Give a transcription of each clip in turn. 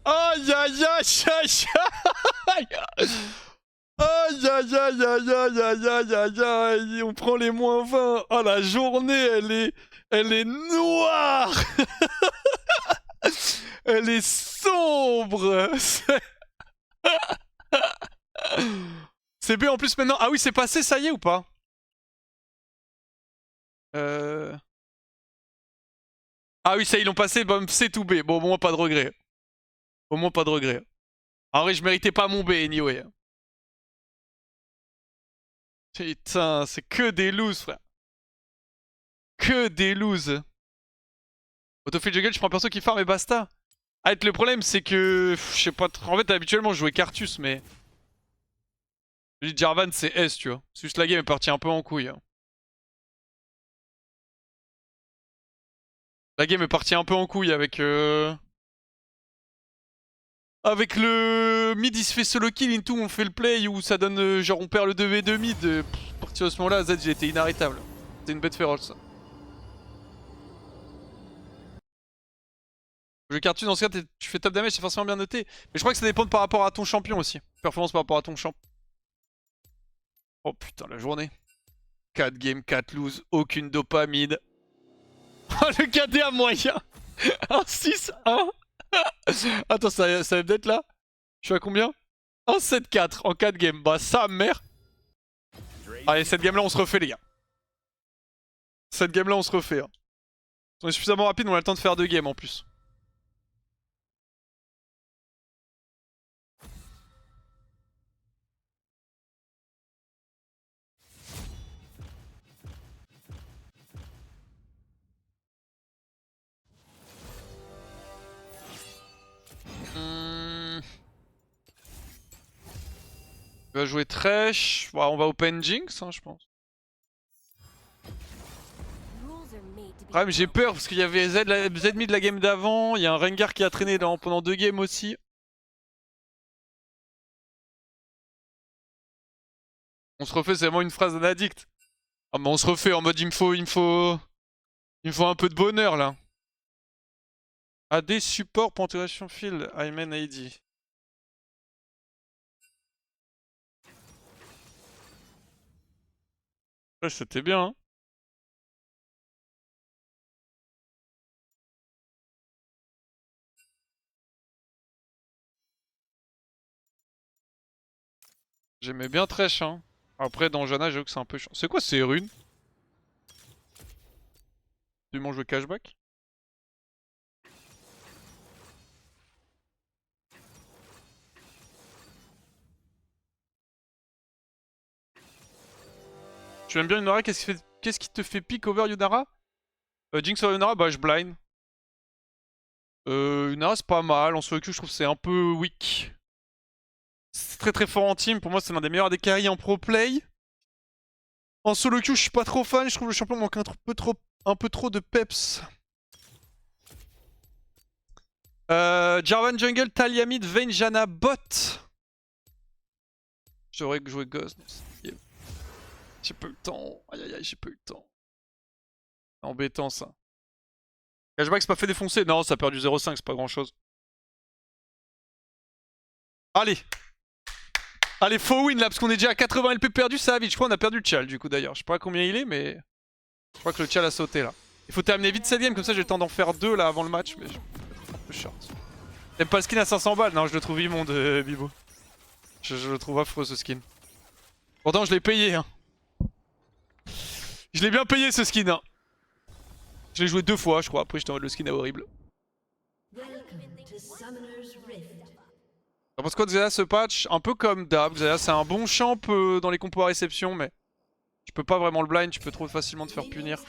Aïe aïe aïe aïe aïe. Aïe aïe aïe aïe aïe aïe aïe aïe aïe. On prend les -20. Oh la journée elle est noire. Elle est sombre. C'est B en plus maintenant. Ah oui c'est passé ça y est ou pas? Ah oui ça ils l'ont passé, bon, C to B. Bon au moins pas de regret. Au moins pas de regret. En vrai je méritais pas mon B anyway. Putain c'est que des loses frère. Que des loses. Autofill jungle je prends un perso qui farm et basta. Ah le problème c'est que... Je sais pas trop... En fait habituellement je jouais Cartus mais... Je dis Jarvan c'est S tu vois. C'est juste la game est partie un peu en couille. La game est partie un peu en couille avec... Avec le mid il se fait solo kill into on fait le play où ça donne genre on perd le 2v2 mid. À partir de ce moment là Z il était inarrêtable. C'est une bête féroce ça. Le Cartus dans ce cas tu fais top damage c'est forcément bien noté. Mais je crois que ça dépend par rapport à ton champion aussi. Performance par rapport à ton champ. Oh putain la journée. 4 games, 4 lose, aucune dopamine. Oh le KDA moyen. 1-6-1. Attends ça va peut-être là. Je suis à combien? 1-7-4 en 4 games. Bah ça mère. Allez cette game là on se refait les gars. Cette game là on se refait. Hein. On est suffisamment rapide, on a le temps de faire 2 games en plus. On va jouer Thresh. Bon, on va open Jinx hein, je pense. Ouais mais j'ai peur parce qu'il y avait Z mid de la game d'avant. Il y a un Rengar qui a traîné pendant 2 games aussi. On se refait, c'est vraiment une phrase d'un addict. Ah mais on se refait en mode il me faut un peu de bonheur là. AD support pour intégration field, Ayman AD. Ouais, c'était bien hein. J'aimais bien Thresh hein. Après dans Janna j'avoue que c'est un peu chiant. C'est quoi ces runes? Tu manges le cashback? Tu aimes bien Yunara? Qu'est-ce qui te fait pick over Yunara? Jinx sur Yunara? Bah je blind. Yunara c'est pas mal. En solo queue je trouve que c'est un peu weak. C'est très très fort en team. Pour moi c'est l'un des meilleurs des carries en pro play. En solo queue je suis pas trop fan. Je trouve le champion manque un peu trop de peps. Jarvan jungle, Talia mid, Vayne, Janna bot. J'aurais joué Ghost. J'ai pas eu le temps. Aïe aïe aïe, j'ai pas eu le temps. C'est embêtant ça. Cashback c'est pas fait défoncer. Non, ça perd du 0,5, c'est pas grand chose. Allez. Allez, faut win là, parce qu'on est déjà à 80 LP perdu, ça va vite. Je crois qu'on a perdu le Tchal du coup d'ailleurs. Je sais pas combien il est, mais je crois que le Tchal a sauté là. Il faut terminer vite cette game, comme ça j'ai le temps d'en faire 2 là avant le match. Mais je vais être un peu short. T'aimes pas le skin à 500 balles? Non, je le trouve immonde, Bibo. Je le trouve affreux ce skin. Pourtant, je l'ai payé. Hein. Je l'ai bien payé ce skin. Hein. Je l'ai joué 2 fois, je crois. Après, j'étais en mode le skin est horrible. T'en penses quoi de Xayah ce patch? Un peu comme Dab. Xayah, c'est un bon champ dans les compos à réception, mais tu peux pas vraiment le blind. Tu peux trop facilement te faire punir.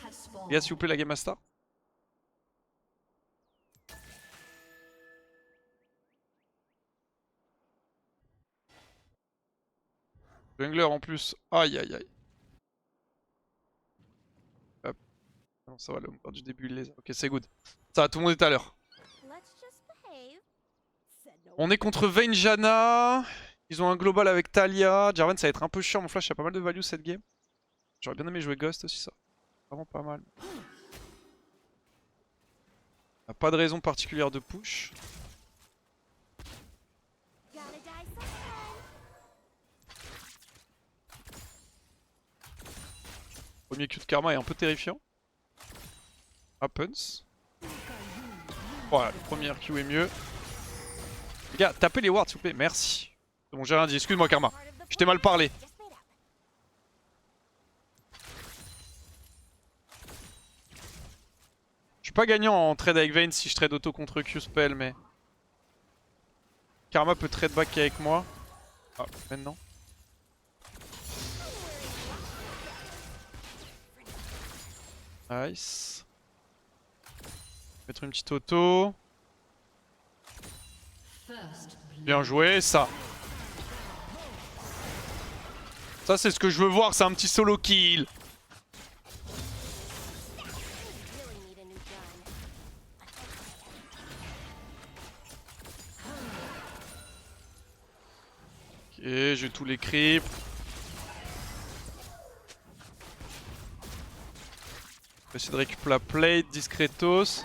Gars, s'il vous plaît, la game Asta. Jungler en plus. Aïe aïe aïe. Hop. Non, ça va, le du début, il les a. Ok, c'est good. Ça va, tout le monde est à l'heure. On est contre Vayne Janna. Ils ont un global avec Talia. Jarvan, ça va être un peu chiant. Mon flash, il y a pas mal de value cette game. J'aurais bien aimé jouer Ghost aussi, ça. Vraiment pas mal. On a pas de raison particulière de push. Premier Q de Karma est un peu terrifiant. Happens. Voilà, le premier Q est mieux. Les gars, tapez les wards s'il vous plaît, merci. C'est bon, j'ai rien dit, excuse-moi Karma. Je t'ai mal parlé. Je suis pas gagnant en trade avec Vayne si je trade auto contre Q-Spell, mais... Karma peut trade back avec moi. Ah, maintenant. Nice. Mettre une petite auto. Bien joué, ça. Ça c'est ce que je veux voir, c'est un petit solo kill. Ok, j'ai tous les creeps. On va essayer de récupérer la plate, discretos.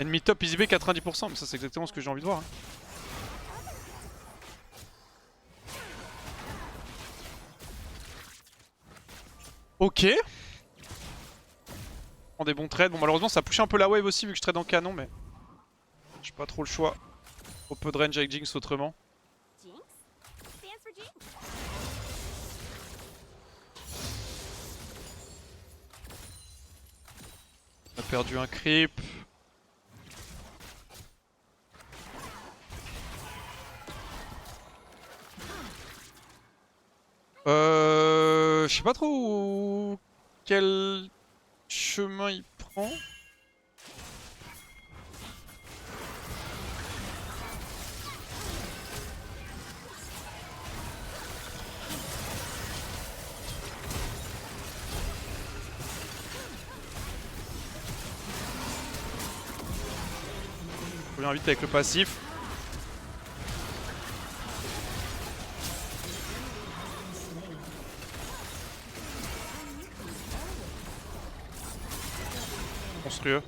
Enemy top, easy B 90%, mais ça c'est exactement ce que j'ai envie de voir. Hein. Ok. Prends des bons trades. Bon malheureusement ça push un peu la wave aussi vu que je trade en canon, mais j'ai pas trop le choix. Trop peu de range avec Jinx autrement. On a perdu un creep. Je sais pas trop quel chemin il prend. Je reviens vite avec le passif. Monstrueux.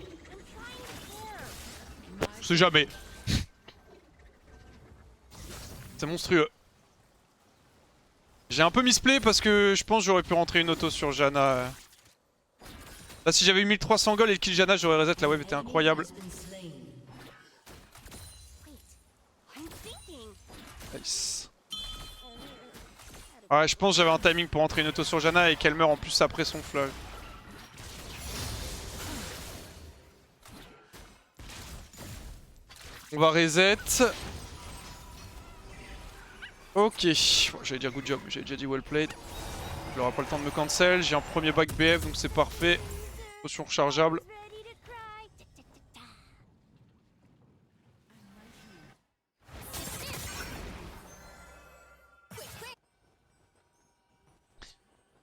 Je sais jamais. C'est monstrueux. J'ai un peu misplay parce que je pense que j'aurais pu rentrer une auto sur Janna. Là si j'avais eu 1300 gold et le kill Janna j'aurais reset, la wave était incroyable. Nice. Ouais je pense que j'avais un timing pour rentrer une auto sur Janna et qu'elle meurt en plus après son flash. On va reset. Ok, j'allais dire good job, j'avais déjà dit well played. Il aura pas le temps de me cancel, j'ai un premier back BF donc c'est parfait. Potion rechargeable.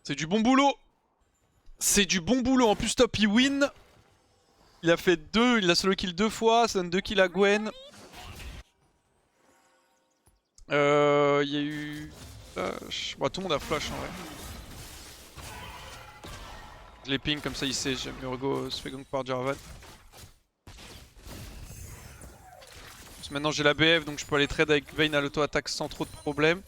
C'est du bon boulot. C'est du bon boulot, en plus top il win. Il a fait 2, il a solo kill 2 fois, ça donne 2 kills à Gwen. Il y a eu... Flash. Bon, tout le monde a flash en vrai. Je les ping comme ça il sait, j'aime Urgo se fait gank par Jarvan. Maintenant j'ai la BF donc je peux aller trade avec Vayne à l'auto-attaque sans trop de problème.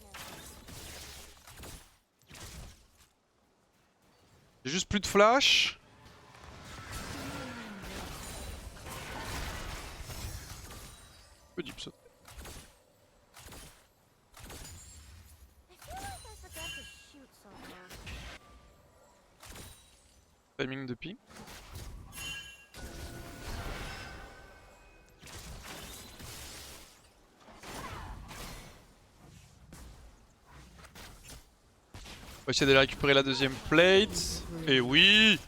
J'ai juste plus de flash. Peu deep saut. Timing de ping. On va essayer d'aller récupérer la deuxième plate. Et oui!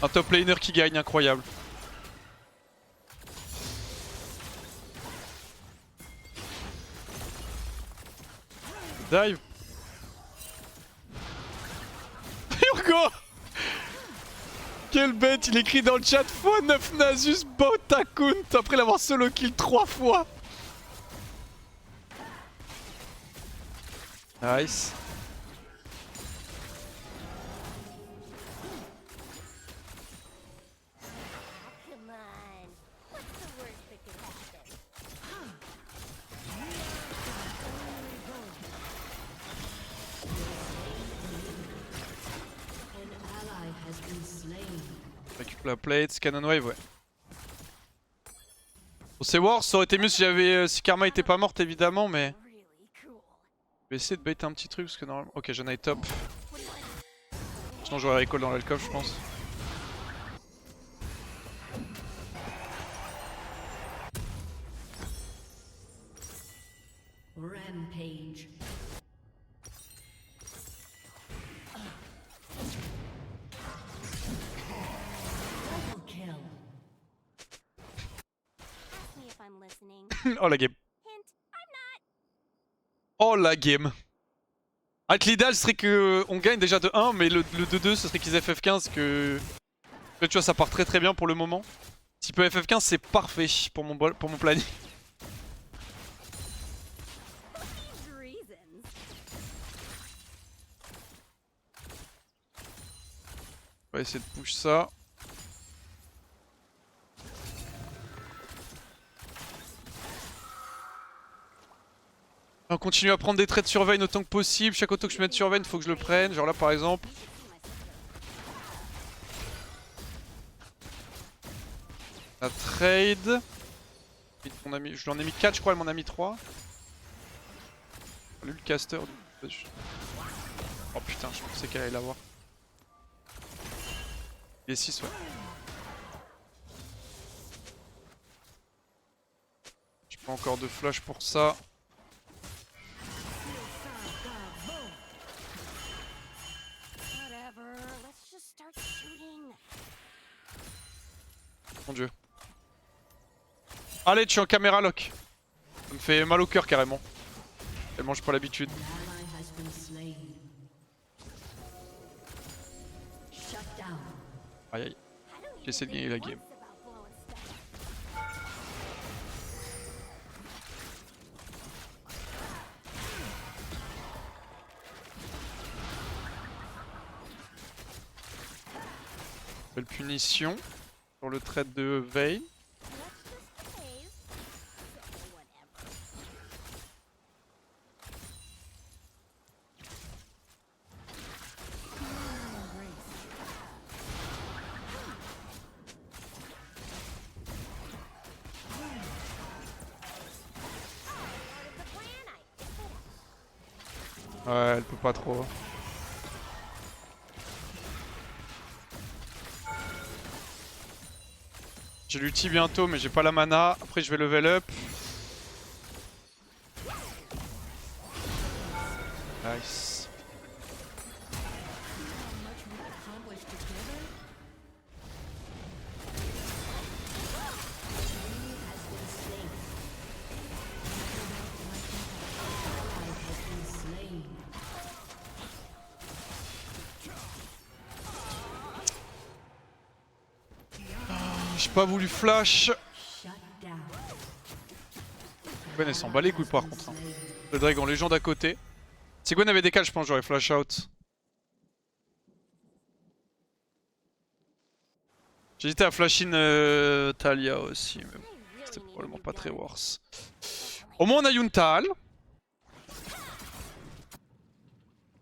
Un top laner qui gagne, incroyable. Dive. Urgo! Quelle bête, il écrit dans le chat x9 Nasus Botakount après l'avoir solo kill 3 fois. Nice. La plate, Cannon Wave, ouais. Bon, c'est Wars, ça aurait été mieux si si Karma était pas morte évidemment, mais... Je vais essayer de bait un petit truc parce que normalement... Ok, j'en ai top. Sinon j'aurais recall dans l'alcove je pense. Rampage. Double kill. Ask me if I'm listening. Oh la game. Hint, I'm not. Oh la game. L'idéal serait que on gagne déjà de 1, mais le 2-2 ce serait qu'ils FF15 que... Là, tu vois ça part très très bien pour le moment. S'il peut FF15 c'est parfait pour mon planning. These reasons. On va essayer de push ça. On continue à prendre des traits de surveille autant que possible. Chaque auto que je mets de surveille, il faut que je le prenne. Genre là par exemple. La trade. Je lui en ai mis 4 je crois, elle m'en a mis 3. Lui le caster. Oh putain, je pensais qu'elle allait l'avoir. Il est 6 ouais. J'ai pas encore de flash pour ça. Whatever. Let's just start shooting. Mon dieu. Allez, tu es en caméra lock. Ça me fait mal au cœur carrément. Tellement j'ai pas l'habitude. Ally has been slain. Shut down. Aïe aïe. J'ai essayé de gagner la game. About blowing stuff. Belle punition sur le trade de Vayne. Let's just behave. So whatever. Part of the plan, I figured out. Ouais, elle peut pas trop. J'ai l'ulti bientôt mais j'ai pas la mana. Après je vais level up. Nice. Much we accomplished together. He has been slain. Ally has been slain. J'ai pas voulu flash. Shut down. Gwen elle s'en bat les couilles par contre. Hein. Slain. Le Drake en légende à côté. Si Gwen avait des calls je pense j'aurais flash out. J'hésitais à flash in Talia aussi mais bon, c'était probablement pas très worse. Au moins on a Yuntal.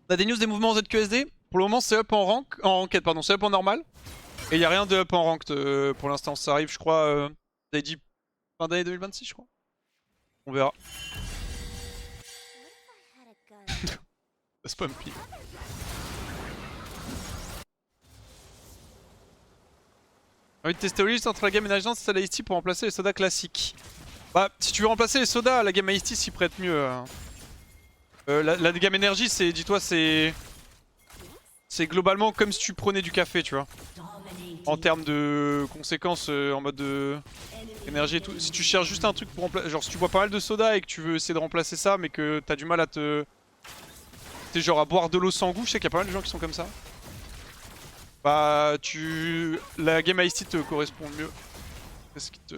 On a des news des mouvements en ZQSD. Pour le moment c'est up en ranked pardon, c'est up en normal. Et il y a rien de up en ranked pour l'instant, ça arrive je crois, vous avez dit fin d'année 2026 je crois. On verra. What if I had a gun? Spumpy. J'ai envie de tester au liste entre la gamme énergisante et la Ice Tea pour remplacer les sodas classiques. Bah, si tu veux remplacer les sodas, la gamme Ice Tea s'y prête mieux. La gamme énergie, c'est, dis-toi, c'est globalement comme si tu prenais du café, tu vois. Dominating. En termes de conséquences, en mode de Enemy énergie et tout. Si tu cherches juste un truc pour remplacer, genre si tu bois pas mal de soda et que tu veux essayer de remplacer ça, mais que t'as du mal à t'es genre à boire de l'eau sans goût, je sais qu'il y a pas mal de gens qui sont comme ça. Bah, la game Ice Tea te correspond mieux. Qu'est-ce qui te...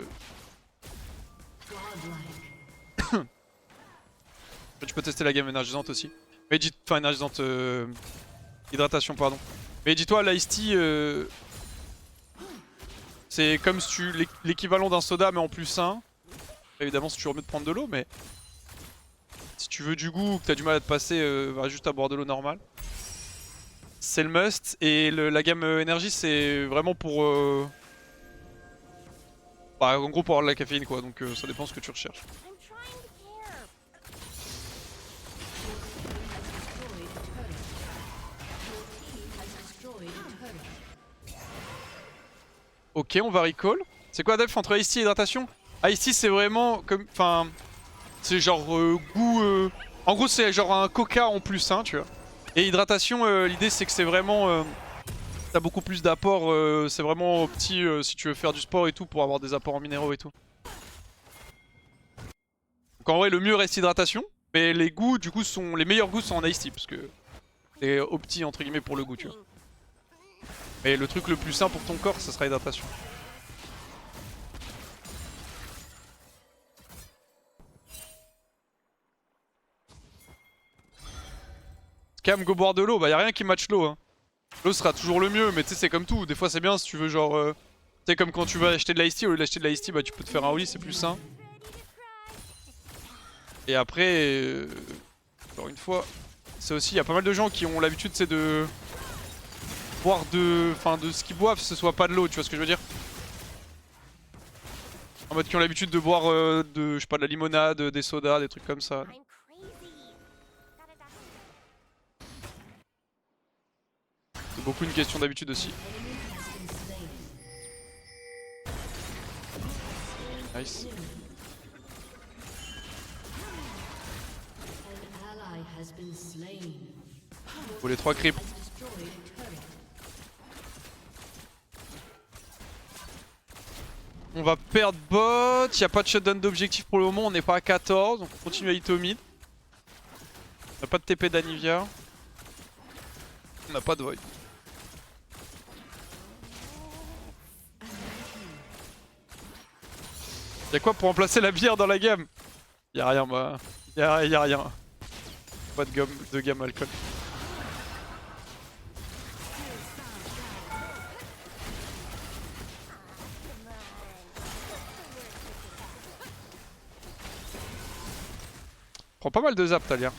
godlike. Tu peux tester la gamme énergisante aussi. Mais enfin énergisante... hydratation pardon. Mais dis-toi l'Ice Tea c'est comme si l'équivalent d'un soda mais en plus sain. Évidemment c'est toujours mieux de prendre de l'eau mais... Si tu veux du goût ou que t'as du mal à te passer, va juste à boire de l'eau normale. c'est le must. Et la gamme énergie, c'est vraiment pour... Bah, en gros, pour avoir de la caféine, quoi. Donc ça dépend ce que tu recherches. I'm trying to care. Ok, on va recall. C'est quoi la def entre Ice Tea et hydratation? Ice Tea, c'est vraiment comme... Enfin... C'est genre goût... En gros, c'est genre un coca en plus, hein, tu vois. Et hydratation, l'idée, c'est que c'est vraiment... T'as beaucoup plus d'apports, c'est vraiment petit si tu veux faire du sport et tout, pour avoir des apports en minéraux et tout. Donc en vrai, le mieux reste hydratation. Mais les goûts, du coup, sont les meilleurs goûts sont en Ice Tea, parce que c'est opti, entre guillemets, pour le goût, tu vois. Mais le truc le plus sain pour ton corps, ça sera hydratation. Cam, go boire de l'eau, bah y'a rien qui match l'eau. Hein. L'eau sera toujours le mieux, mais tu sais, c'est comme tout. Des fois, c'est bien si tu veux, genre. Tu sais, comme quand tu vas acheter de l'ice tea, au lieu d'acheter de l'ice tea, bah tu peux te faire un holly, c'est plus sain. Et après, encore une fois, c'est aussi, il y a pas mal de gens qui ont l'habitude, c'est de boire de. Enfin, de ce qu'ils boivent, ce soit pas de l'eau, tu vois ce que je veux dire? En mode qui ont l'habitude de boire de, je sais pas, de la limonade, des sodas, des trucs comme ça. I'm crazy. C'est beaucoup une question d'habitude aussi. Nice. Faut les 3 creeps. On va perdre bot, y a pas de shutdown d'objectif pour le moment, on n'est pas à 14, donc on continue à hit au mid. On a pas de TP d'Anivia. On n'a pas de void. Y'a quoi pour remplacer la bière dans la gamme? Y'a rien, moi. Y'a rien. Pas de gamme alcool. Prends pas mal de zap, Talia.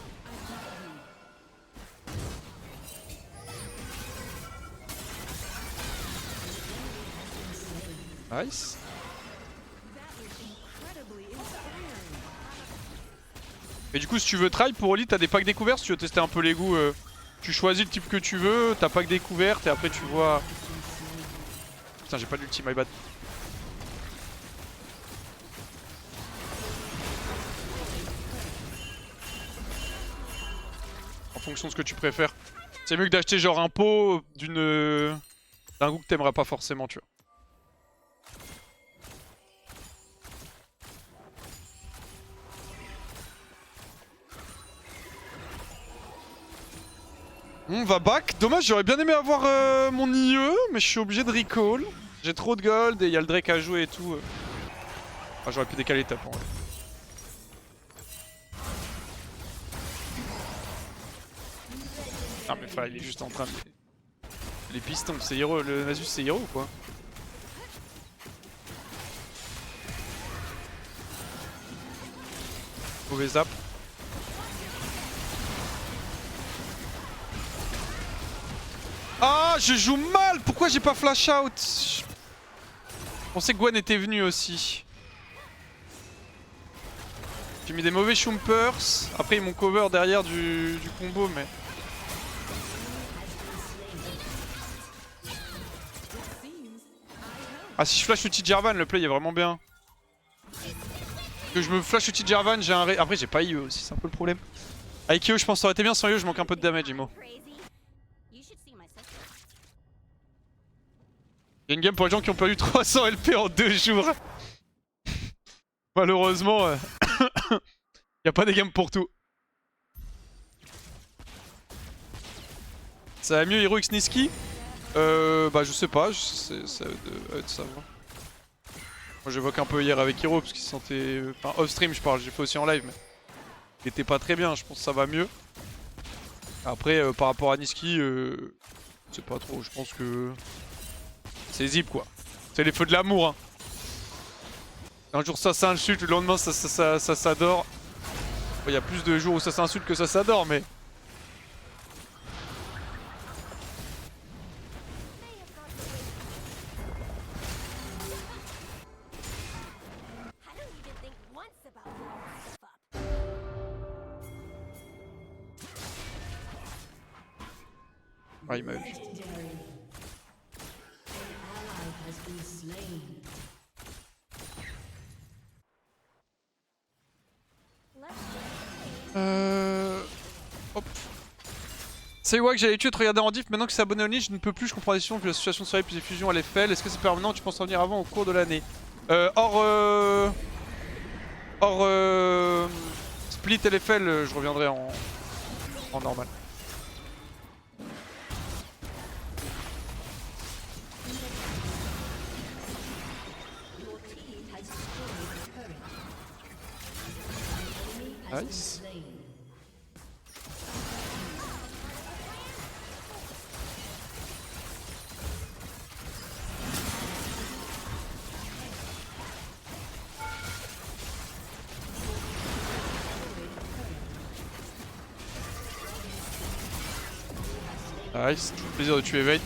Nice. Et du coup, si tu veux try pour Oli, t'as des packs découverts. Si tu veux tester un peu les goûts, tu choisis le type que tu veux, t'as pack découverte et après tu vois. Putain, j'ai pas l'ulti, my bad. En fonction de ce que tu préfères. C'est mieux que d'acheter genre un pot d'un goût que t'aimerais pas forcément, tu vois. On va back. Dommage, j'aurais bien aimé avoir mon IE, mais je suis obligé de recall. J'ai trop de gold et il y a le Drake à jouer et tout. Ah, j'aurais pu décaler l'étape en vrai. Ah mais enfin, il est juste en train de... Les pistons, c'est hero, le Nasus c'est hero ou quoi? Mauvais zap. Ah, je joue mal. Pourquoi j'ai pas flash out? On sait que Gwen était venu aussi. J'ai mis des mauvais Chumpers. Après ils m'ont cover derrière du combo mais... Ah, si je flash ulti Jarvan, le play est vraiment bien. Que je me flash ulti Jarvan, j'ai un... Après j'ai pas IE aussi, c'est un peu le problème. Avec IE je pense que ça aurait été bien, sans IE je manque un peu de damage, Imo. Il y a une game pour les gens qui ont perdu 300 LP en 2 jours. Malheureusement, y a pas des games pour tout. Ça va mieux Hero X Niski? Bah je sais pas, ça va être ça. Moi j'évoque un peu hier avec Hero parce qu'il se sentait... Enfin off stream je parle, j'ai fait aussi en live mais... Il était pas très bien, je pense que ça va mieux. Après par rapport à Niski, je sais pas trop, je pense que... C'est zip quoi. C'est les feux de l'amour hein. Un jour ça s'insulte, le lendemain ça s'adore. Il y a plus de jours où ça s'insulte que ça s'adore mais... Ah, il m'a vu. Legendary. An ally has been slain. Let's just save. Hop. C'est ouais que j'avais tué de regarder en diff, maintenant que c'est abonné au niche, je ne peux plus, je comprends la décision que l'association de soirée plus des fusions à l'EFL. Est-ce que c'est permanent ou tu penses en venir avant au cours de l'année? Hors split LFL, je reviendrai en normal. Your team has destroyed a turret. An enemy has been Nice. slain. Nice, toujours plaisir de tuer Vayne.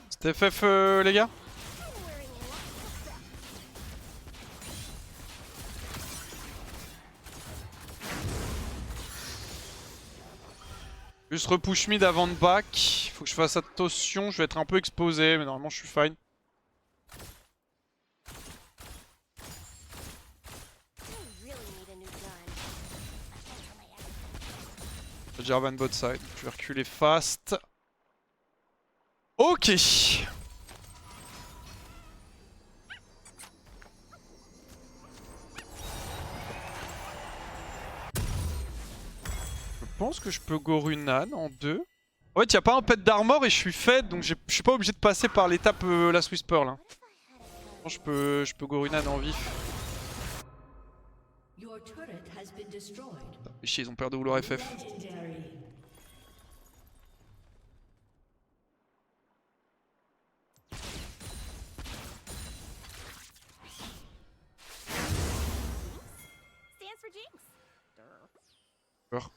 C'était FF les gars? Juste repush mid avant de back. Faut que je fasse attention, je vais être un peu exposé, mais normalement je suis fine. I really need a new gun. That's for my ex. J'ai Jarvan bot side, je vais reculer fast. Ok. Je pense que je peux go Runan en 2. En fait, y a pas un pet d'armor et je suis fed, donc je suis pas obligé de passer par l'étape Last Whisper là. Je peux go Runan en vif. Your turret has been destroyed. Et chier, ils ont peur de vouloir FF. Legendary. Stands for Jinx. Peur.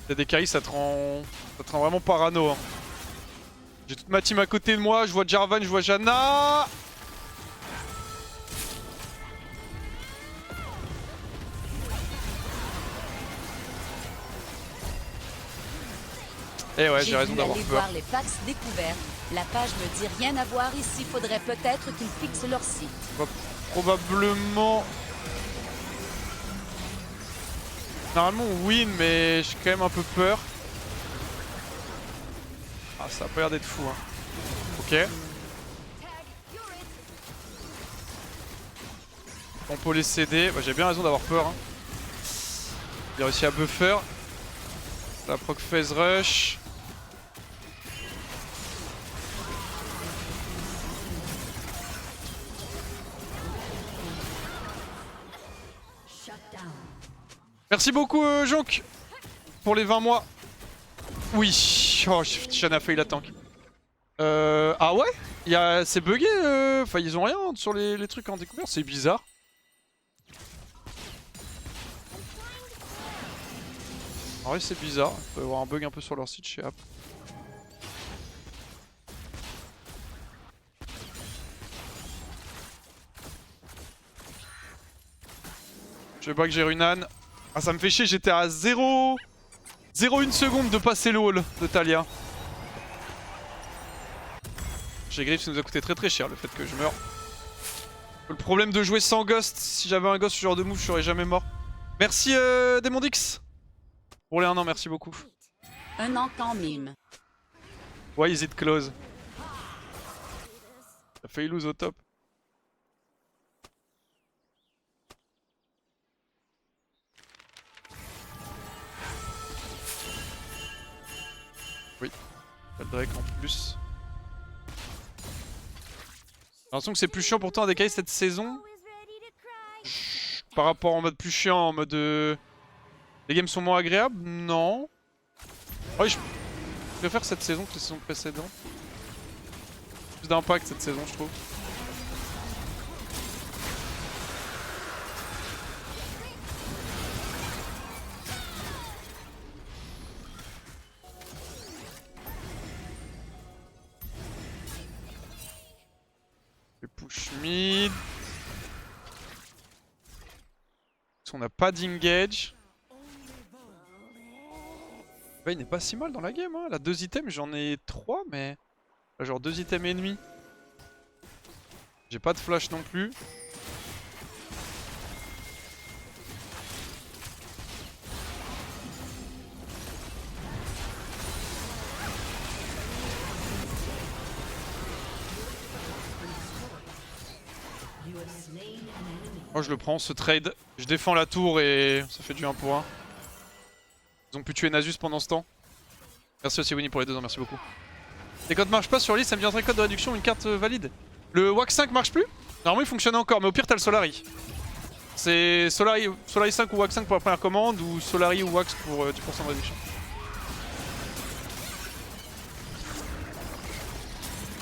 T'as des KI, ça te rend vraiment parano. Hein. J'ai toute ma team à côté de moi, je vois Jarvan, je vois Janna. Eh ouais, j'ai raison d'avoir aller peur. voir les packs découverts. La page me dit rien à voir ici, faudrait peut-être qu'ils fixent leur site. On va probablement... Normalement on win, mais j'ai quand même un peu peur. Ah, ça a pas l'air d'être fou. Hein. Ok. On peut les céder. Bah, j'ai bien raison d'avoir peur. Hein. J'ai réussi à buffer. La proc phase rush. Shut down. Merci beaucoup Jonk pour les 20 mois. Oui, oh, Shanna a failli la tank. Ah ouais, c'est bugué, enfin ils ont rien sur les trucs en découvert, c'est bizarre. En vrai c'est bizarre, il peut y avoir un bug un peu sur leur site chez App. Je vois que j'ai Runan. Ah ça me fait chier, j'étais à 0,1 seconde de passer le wall de Talia. J'ai Griff, ça nous a coûté très cher le fait que je meure. Le problème de jouer sans Ghost, si j'avais un Ghost ce genre de move, je serais jamais mort. Merci Demondix pour les 1 an, merci beaucoup. Un encant mime. Why is it close? Ça fait lose au top. Oui, pas de Drake en plus. J'ai l'impression que c'est plus chiant pourtant à décaler cette saison. Always ready to cry. Par rapport en mode plus chiant, en mode... Les games sont moins agréables? Non. Ouais, je préfère cette saison que les saisons précédentes. Plus d'impact cette saison, je trouve. Parce qu'on n'a pas d'engage. Ouais, il n'est pas si mal dans la game. Hein. Là, 2 items, j'en ai 3, mais. Là, genre 2 items ennemis. J'ai pas de flash non plus. Moi je le prends, ce trade. Je défends la tour et ça fait du 1 pour 1. Ils ont pu tuer Nasus pendant ce temps. Merci aussi Winnie pour les 2 ans, merci beaucoup. Les codes marchent pas sur liste, ça me viendrait code de réduction, une carte valide. Le WAX 5 marche plus? Normalement il fonctionne encore, mais au pire t'as le Solari. C'est Solari 5 ou WAX 5 pour la première commande, ou Solari ou WAX pour 10% de réduction.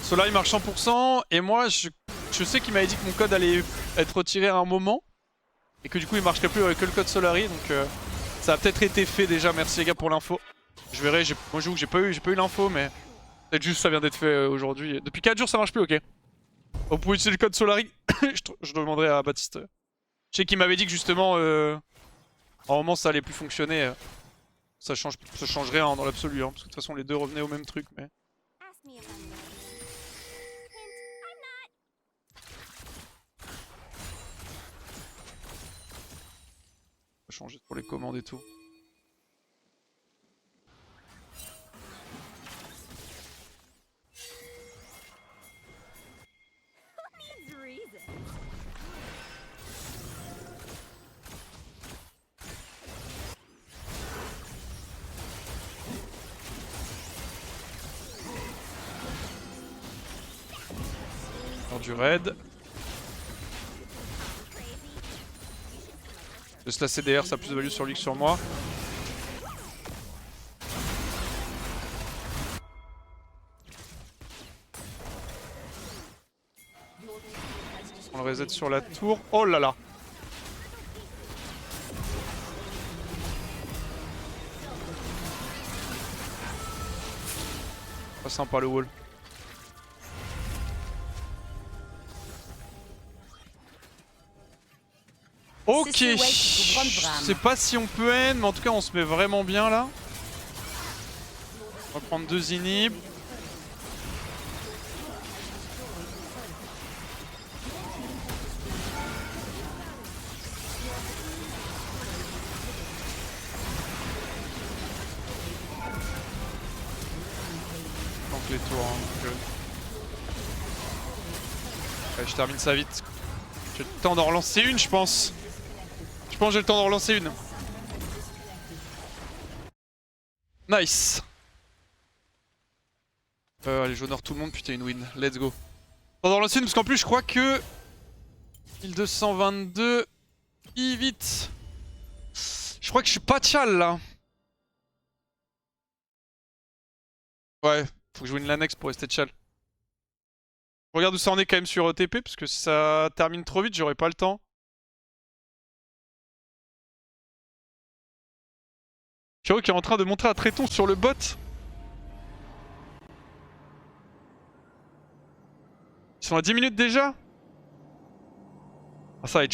Solari marche 100%, et moi je sais qu'il m'avait dit que mon code allait être retiré à un moment. Et que du coup il marcherait plus avec que le code Solari, donc ça a peut-être été fait déjà, merci les gars pour l'info. Je verrai, moi j'avoue que j'ai pas eu l'info, mais peut-être juste ça vient d'être fait aujourd'hui. Depuis 4 jours ça marche plus, ok. Vous pouvez utiliser le code Solari, je demanderai à Baptiste. Je sais qu'il m'avait dit que justement, en moment ça allait plus fonctionner. Ça change rien dans l'absolu, hein, parce que de toute façon les deux revenaient au même truc. Mais... Ask me if I'm ready. Hint, I'm not. Ça va changer pour les commandes et tout. Needs reason. Faire du raid. Je laisse la CDR, ça a plus de value sur lui que sur moi. On le reset sur la tour. Oh là là! Pas sympa le wall. Ok, je sais pas si on peut end, mais en tout cas on se met vraiment bien là. On va prendre 2 inhibs. Donc les tours, hein, donc, ouais, je termine ça vite. J'ai le temps d'en relancer une, je pense. Je pense que j'ai le temps d'en relancer une. Nice. Allez, j'honore tout le monde, putain, une win. Let's go. Temps d'en relancer une, parce qu'en plus, je crois que 1222. Vite. Je crois que je suis pas tchal là. Ouais, faut que je win l'annexe pour rester tchal. Je regarde où ça en est quand même sur ETP, parce que si ça termine trop vite, j'aurai pas le temps. Chiro qui est en train de montrer à Tréton sur le bot. Ils sont à 10 minutes déjà. Ah, ça va être